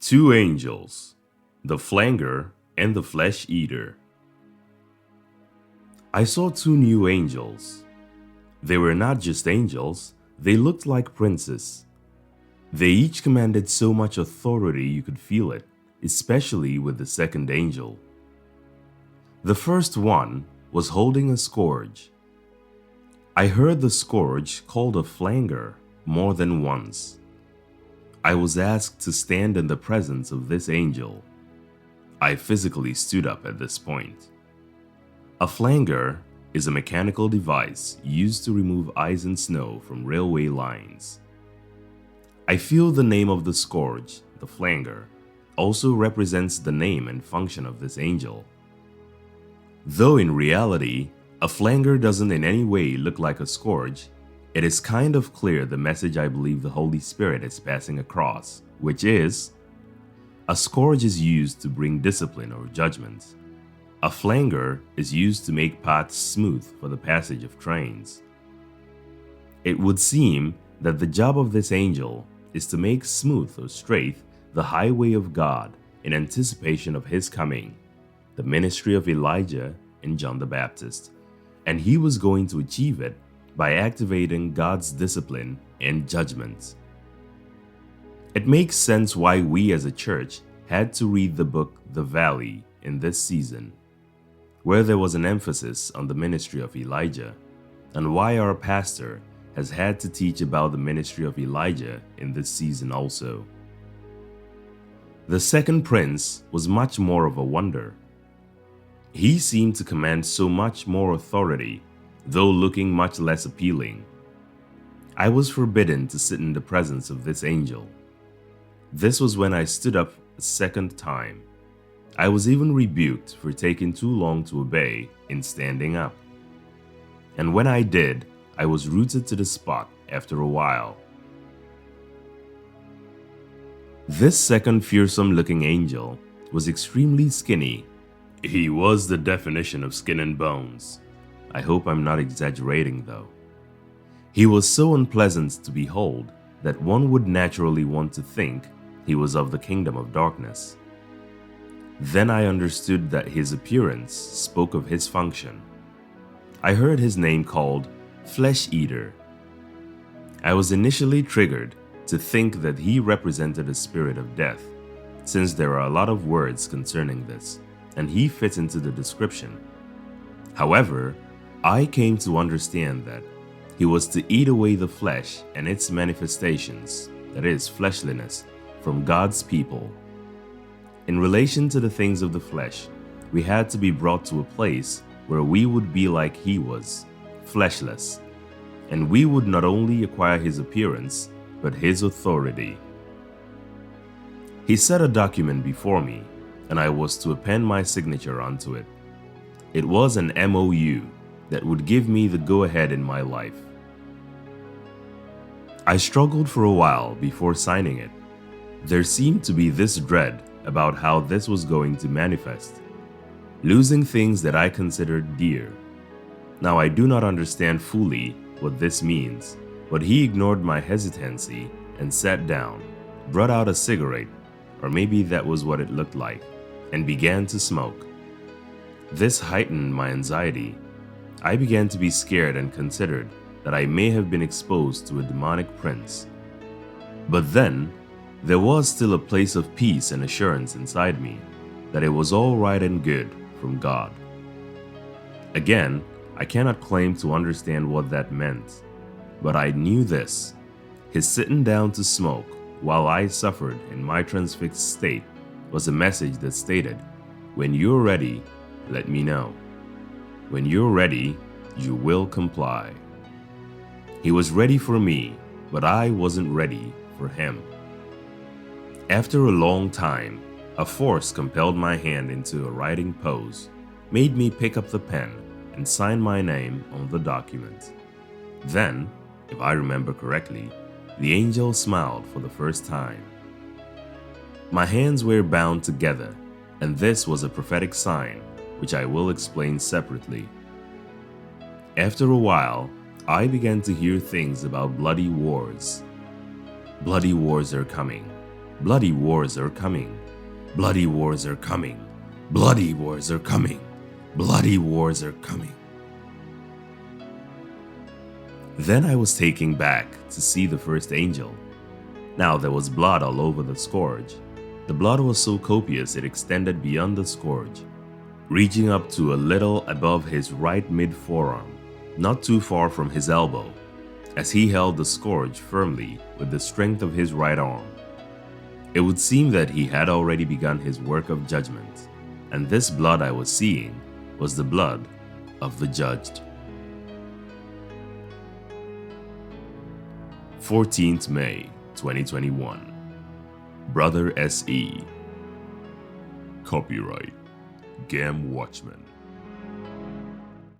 Two angels, the Flanger and the Flesh Eater. I saw two new angels. They were not just angels, they looked like princes. They each commanded so much authority you could feel it, especially with the second angel. The first one was holding a scourge. I heard the scourge called a flanger more than once. I was asked to stand in the presence of this angel. I physically stood up at this point. A flanger is a mechanical device used to remove ice and snow from railway lines. I feel the name of the scourge, the flanger, also represents the name and function of this angel. Though in reality, a flanger doesn't in any way look like a scourge, it is kind of clear the message I believe the Holy Spirit is passing across, which is, a scourge is used to bring discipline or judgment. A flanger is used to make paths smooth for the passage of trains. It would seem that the job of this angel is to make smooth or straight the highway of God in anticipation of his coming, the ministry of Elijah and John the Baptist, and he was going to achieve it by activating God's discipline and judgment. It makes sense why we as a church had to read the book The Valley in this season, where there was an emphasis on the ministry of Elijah, and why our pastor has had to teach about the ministry of Elijah in this season also. The second prince was much more of a wonder. He seemed to command so much more authority, though looking much less appealing. I was forbidden to sit in the presence of this angel. This was when I stood up a second time. I was even rebuked for taking too long to obey in standing up. And when I did, I was rooted to the spot after a while. This second fearsome-looking angel was extremely skinny. He was the definition of skin and bones. I hope I'm not exaggerating though. He was so unpleasant to behold that one would naturally want to think he was of the kingdom of darkness. Then I understood that his appearance spoke of his function. I heard his name called Flesh Eater. I was initially triggered to think that he represented a spirit of death, since there are a lot of words concerning this, and he fit into the description. However, I came to understand that he was to eat away the flesh and its manifestations, that is, fleshliness, from God's people. In relation to the things of the flesh, we had to be brought to a place where we would be like he was, fleshless, and we would not only acquire his appearance, but his authority. He set a document before me, and I was to append my signature onto it. It was an MOU that would give me the go-ahead in my life. I struggled for a while before signing it. There seemed to be this dread about how this was going to manifest, losing things that I considered dear. Now I do not understand fully what this means, but he ignored my hesitancy and sat down, brought out a cigarette, or maybe that was what it looked like, and began to smoke. This heightened my anxiety. I began to be scared and considered that I may have been exposed to a demonic prince. But then, there was still a place of peace and assurance inside me that it was all right and good from God. Again, I cannot claim to understand what that meant, but I knew this. His sitting down to smoke while I suffered in my transfixed state was a message that stated, "When you're ready, let me know. When you're ready, you will comply." He was ready for me, but I wasn't ready for him. After a long time, a force compelled my hand into a writing pose, made me pick up the pen and sign my name on the document. Then, if I remember correctly, the angel smiled for the first time. My hands were bound together, and this was a prophetic sign, which I will explain separately. After a while, I began to hear things about bloody wars. Bloody wars are coming. Bloody wars are coming. Bloody wars are coming. Bloody wars are coming. Bloody wars are coming. Then I was taken back to see the first angel. Now there was blood all over the scourge. The blood was so copious it extended beyond the scourge, reaching up to a little above his right mid-forearm, not too far from his elbow, as he held the scourge firmly with the strength of his right arm. It would seem that he had already begun his work of judgment, and this blood I was seeing was the blood of the judged. 14th May 2021. Brother S.E. Copyright Game Watchmen.